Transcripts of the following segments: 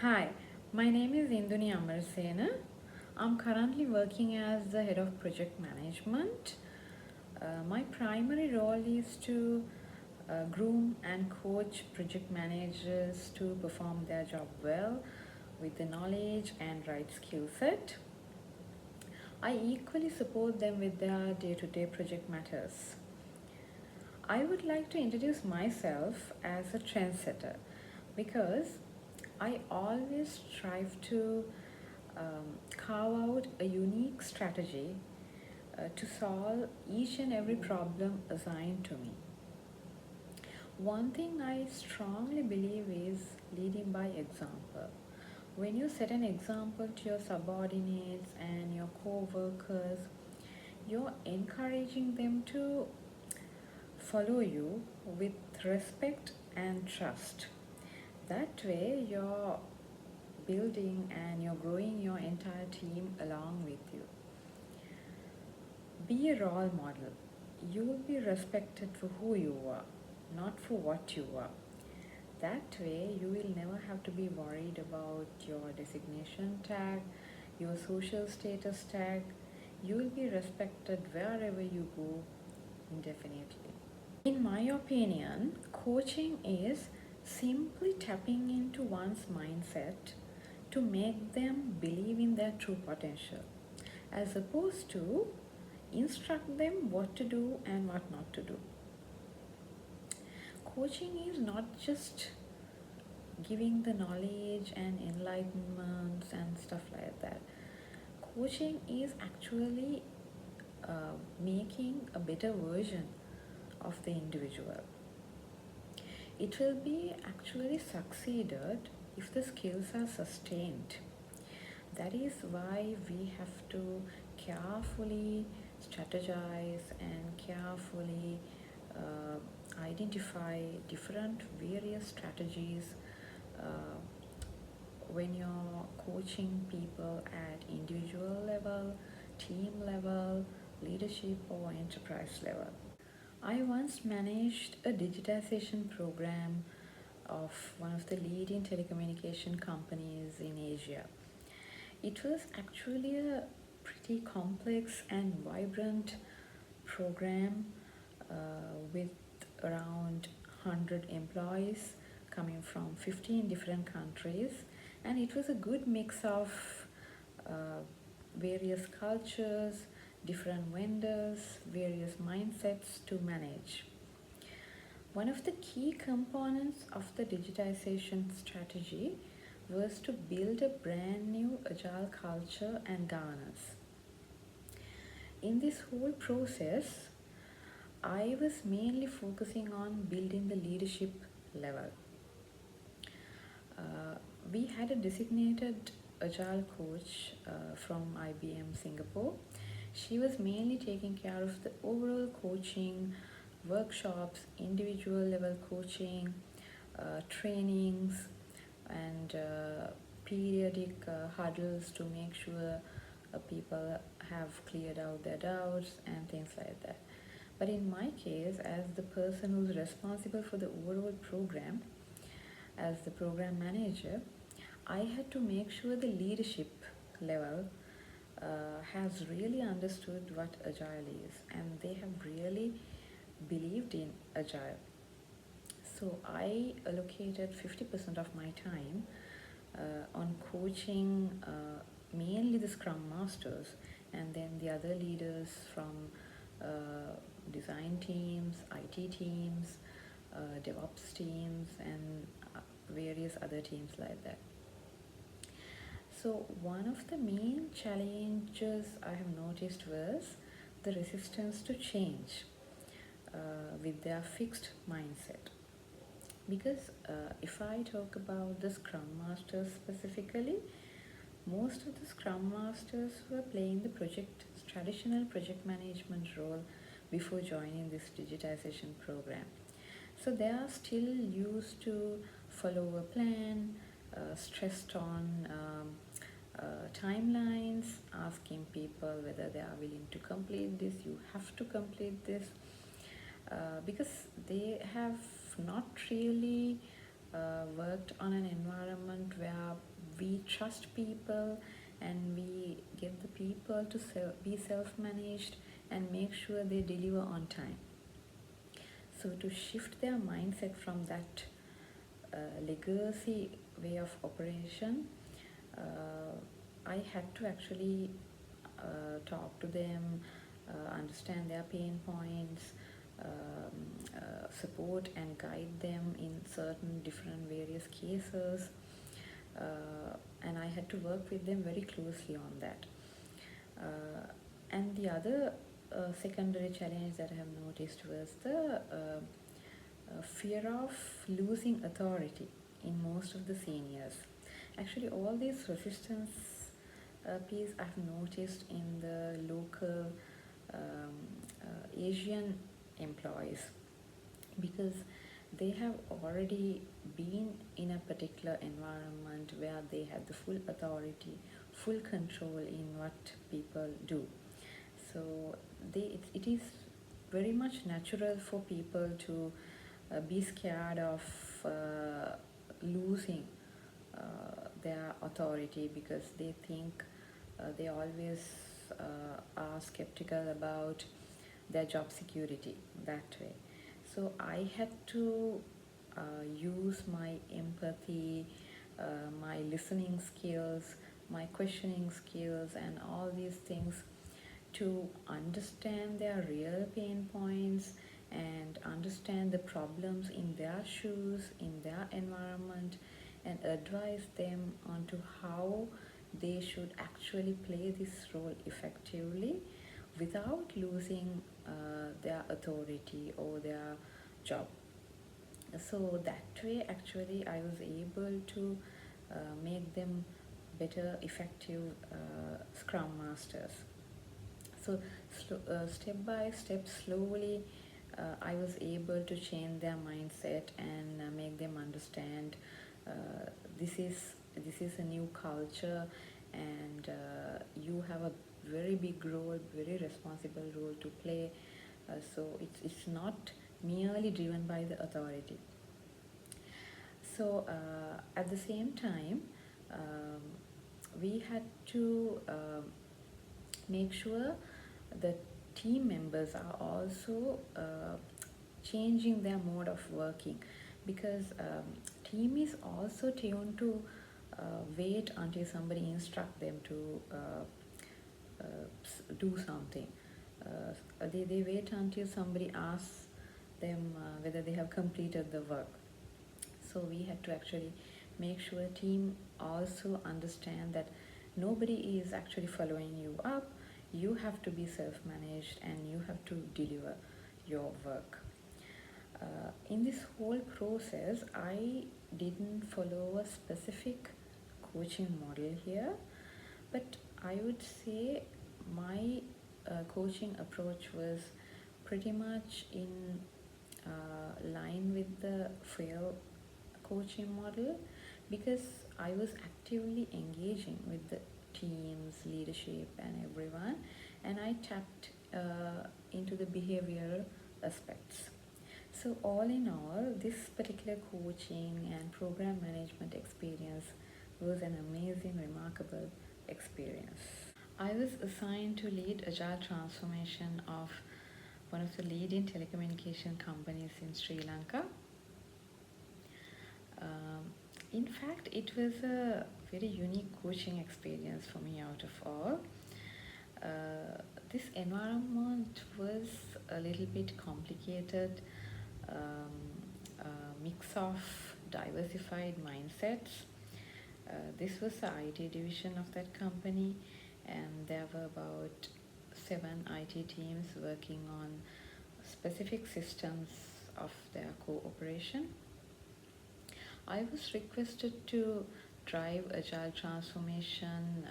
Hi, my name is Induni Amarasena. I'm currently working as the head of project management. My primary role is to groom and coach project managers to perform their job well with the knowledge and right skill set. I equally support them with their day-to-day project matters. I would like to introduce myself as a trendsetter because I always strive to carve out a unique strategy to solve each and every problem assigned to me. One thing I strongly believe is leading by example. When you set an example to your subordinates and your co-workers, you're encouraging them to follow you with respect and trust. That way, you're building and you're growing your entire team along with you. Be a role model. You will be respected for who you are, not for what you are. That way, you will never have to be worried about your designation tag, your social status tag. You will be respected wherever you go indefinitely. In my opinion, coaching is simply tapping into one's mindset to make them believe in their true potential, as opposed to instruct them what to do and what not to do. Coaching is not just giving the knowledge and enlightenments and stuff like that. Coaching is actually making a better version of the individual. It will be actually succeeded if the skills are sustained. That is why we have to carefully strategize and carefully identify different various strategies uh, when you're coaching people at individual level, team level, leadership or enterprise level. I once managed a digitization program of one of the leading telecommunication companies in Asia. It was actually a pretty complex and vibrant program with around 100 employees coming from 15 different countries, and it was a good mix of various cultures, different vendors, various mindsets to manage. One of the key components of the digitization strategy was to build a brand new agile culture and governance. In this whole process, I was mainly focusing on building the leadership level. We had a designated agile coach from IBM Singapore. She was mainly taking care of the overall coaching, workshops, individual level coaching, trainings, and periodic huddles to make sure people have cleared out their doubts and things like that. But in my case, as the person who's responsible for the overall program, as the program manager, I had to make sure the leadership level has really understood what agile is and they have really believed in agile. So I allocated 50% of my time on coaching mainly the Scrum Masters and then the other leaders from design teams, IT teams, DevOps teams, and various other teams like that. So one of the main challenges I have noticed was the resistance to change with their fixed mindset. Because if I talk about the Scrum Masters specifically, most of the Scrum Masters were playing the traditional project management role before joining this digitization program. So they are still used to follow a plan, stressed on timelines, asking people whether they are willing to complete this. You have to complete this because they have not really worked on an environment where trust people, and we get the people to be self-managed and make sure they deliver on time. So to shift their mindset from that legacy way of operation, uh, I had to actually talk to them, understand their pain points, support and guide them in certain different various cases, and I had to work with them very closely on that. And the other secondary challenge that I have noticed was the fear of losing authority in most of the seniors. Actually, all these resistance piece I've noticed in the local Asian employees, because they have already been in a particular environment where they have the full authority, full control in what people do. So it is very much natural for people to be scared of losing their authority, because they think they always are skeptical about their job security that way. So I had to use my empathy, my listening skills, my questioning skills, and all these things to understand their real pain points and understand the problems in their shoes, in their environment, and advise them onto how they should actually play this role effectively without losing their authority or their job. So that way, actually, I was able to make them better, effective Scrum Masters. So step by step, slowly, I was able to change their mindset and make them understand uh, this is a new culture, and you have a very big role, very responsible role to play. So it's not merely driven by the authority. So at the same time, um, we had to make sure the team members are also changing their mode of working, because team is also tuned to wait until somebody instruct them to do something. They wait until somebody asks them whether they have completed the work. So we had to actually make sure team also understand that nobody is actually following you up. You have to be self-managed and you have to deliver your work. In this whole process, I didn't follow a specific coaching model here, but I would say my coaching approach was pretty much in line with the FAIL coaching model, because I was actively engaging with the teams, leadership, and everyone, and I tapped into the behavioral aspects. So, all in all, this particular coaching and program management experience was an amazing, remarkable experience. I was assigned to lead agile transformation of one of the leading telecommunication companies in Sri Lanka. Um, in fact, it was a very unique coaching experience for me out of all. This environment was a little bit complicated, a mix of diversified mindsets. This was the IT division of that company, and there were about 7 IT teams working on specific systems of their cooperation. I was requested to drive agile transformation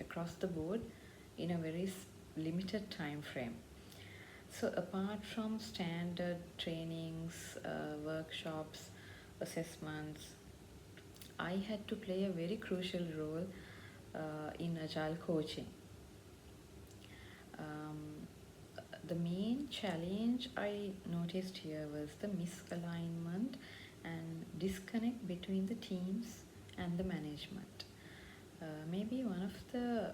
across the board in a very limited time frame. So apart from standard trainings, workshops, assessments, I had to play a very crucial role in agile coaching. Um, the main challenge I noticed here was the misalignment and disconnect between the teams and the management. Maybe one of the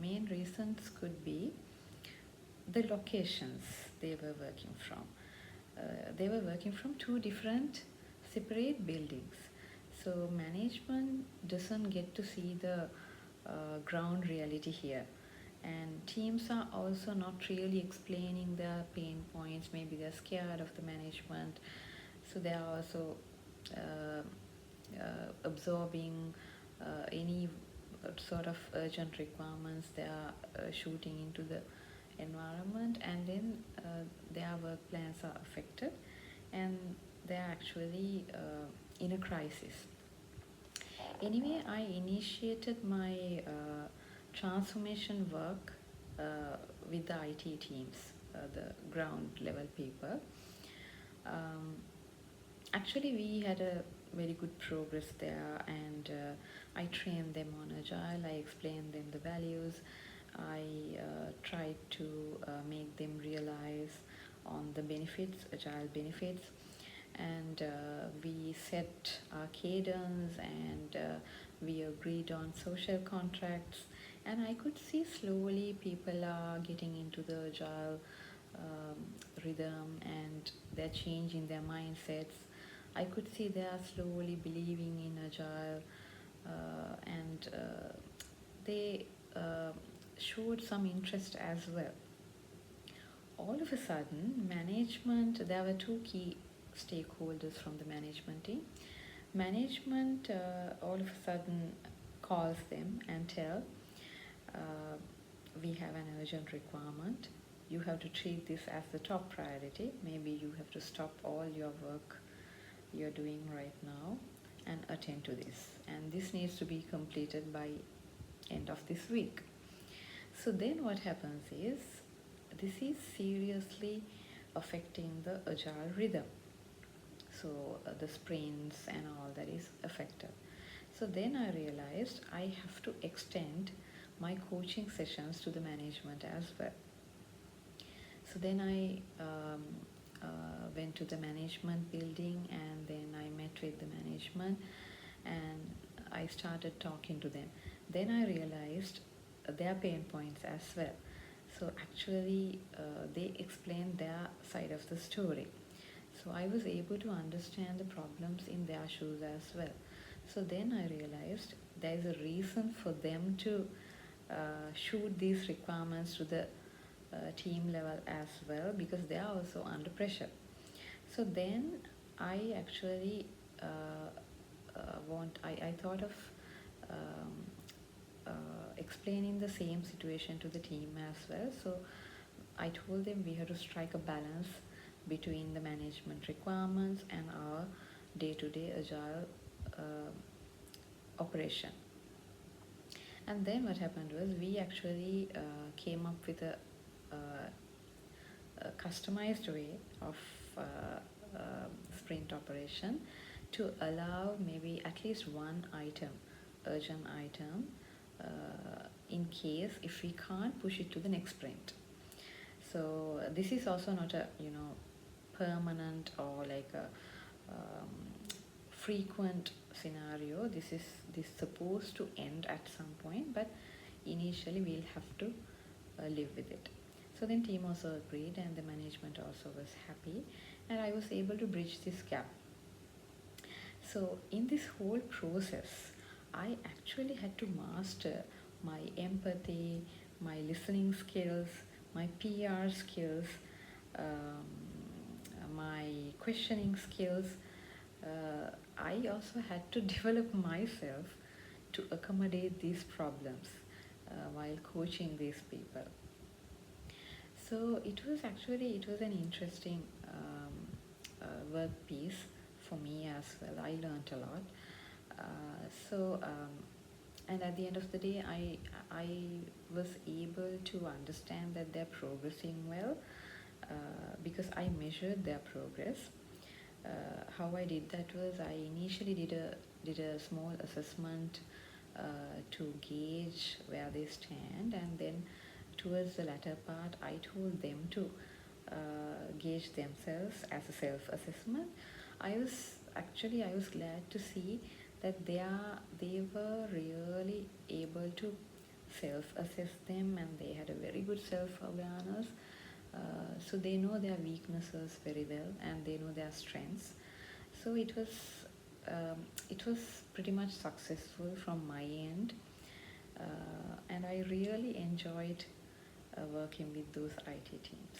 main reasons could be the locations they were working from. They were working from two different separate buildings. So management doesn't get to see the ground reality here. And teams are also not really explaining their pain points. Maybe they're scared of the management. So they are also uh, absorbing any sort of urgent requirements they are shooting into the environment, and then their work plans are affected and they are actually in a crisis. Anyway, I initiated my transformation work with the IT teams, the ground level people. Um, Actually, we had a very good progress there, and I trained them on Agile. I explained them the values. I tried to make them realize on the benefits, Agile benefits, and we set our cadence, and we agreed on social contracts. And I could see slowly people are getting into the Agile rhythm, and they're changing their mindsets. I could see they are slowly believing in Agile, and they showed some interest as well. All of a sudden, management, there were two key stakeholders from the management team. Management all of a sudden calls them and tell, uh, we have an urgent requirement. You have to treat this as the top priority. Maybe you have to stop all your work you're doing right now and attend to this. And this needs to be completed by end of this week. So then what happens is, this is seriously affecting the Agile rhythm. So the sprints and all that is affected. So then I realized I have to extend my coaching sessions to the management as well. So then I went to the management building, and then I met with the management and I started talking to them. Then I realized their pain points as well. So actually, they explained their side of the story. So I was able to understand the problems in their shoes as well. So then I realized there is a reason for them to shoot these requirements to the team level as well, because they are also under pressure. So then I actually I thought of um, explaining the same situation to the team as well. So I told them we have to strike a balance between the management requirements and our day-to-day Agile operation. And then what happened was, we actually came up with a customized way of sprint operation to allow maybe at least one item, urgent item, in case if we can't push it to the next sprint. So this is also not a permanent or like a frequent scenario. This supposed to end at some point, but initially we'll have to live with it. So then team also agreed, and the management also was happy, and I was able to bridge this gap. So in this whole process, I actually had to master my empathy, my listening skills, my PR skills, um, my questioning skills. I also had to develop myself to accommodate these problems while coaching these people. So it was an interesting work piece for me as well. I learned a lot. And at the end of the day, I was able to understand that they're progressing well, because I measured their progress. How I did that was, I initially did a small assessment to gauge where they stand, and then towards the latter part, I told them to gauge themselves as a self-assessment. I was glad to see that they were really able to self-assess them, and they had a very good self-awareness. So they know their weaknesses very well, and they know their strengths. So it was pretty much successful from my end, and I really enjoyed working with those IT teams.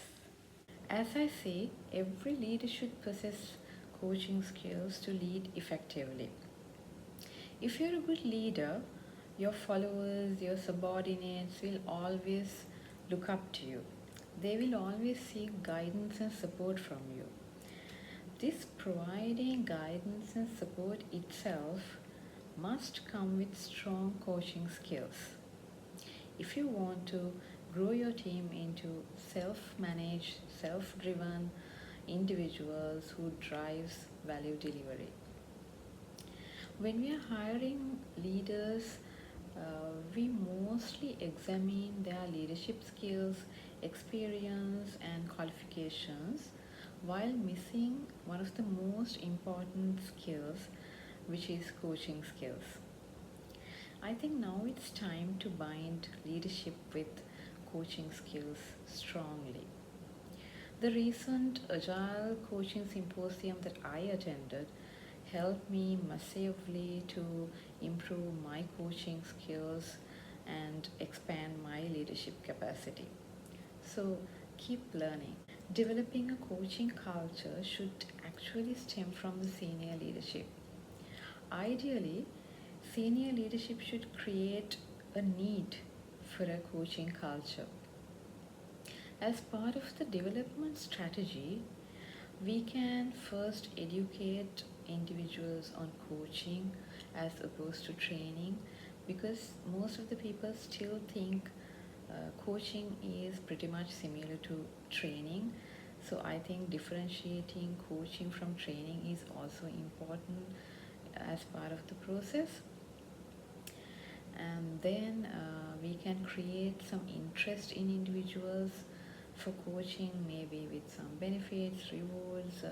As I say, every leader should possess coaching skills to lead effectively. If you're a good leader, your followers, your subordinates will always look up to you. They will always seek guidance and support from you. This providing guidance and support itself must come with strong coaching skills. If you want to grow your team into self-managed, self-driven individuals who drives value delivery. When we are hiring leaders, we mostly examine their leadership skills, experience, and qualifications while missing one of the most important skills, which is coaching skills. I think now it's time to bind leadership with coaching skills strongly. The recent Agile Coaching Symposium that I attended helped me massively to improve my coaching skills and expand my leadership capacity. So keep learning. Developing a coaching culture should actually stem from the senior leadership. Ideally, senior leadership should create a need for a coaching culture. As part of the development strategy, we can first educate individuals on coaching as opposed to training, because most of the people still think coaching is pretty much similar to training. So I think differentiating coaching from training is also important as part of the process. And then we can create some interest in individuals for coaching, maybe with some benefits, rewards,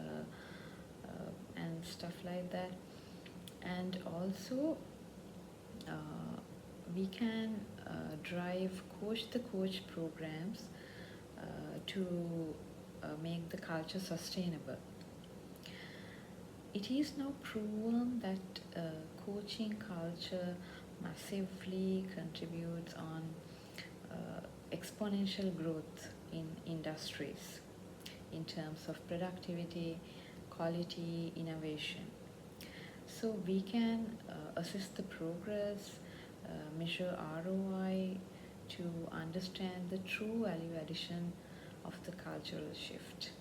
and stuff like that. And also we can drive coach the coach programs to make the culture sustainable. It is now proven that coaching culture massively contributes on exponential growth in industries in terms of productivity, quality, innovation. So we can assess the progress, measure ROI to understand the true value addition of the cultural shift.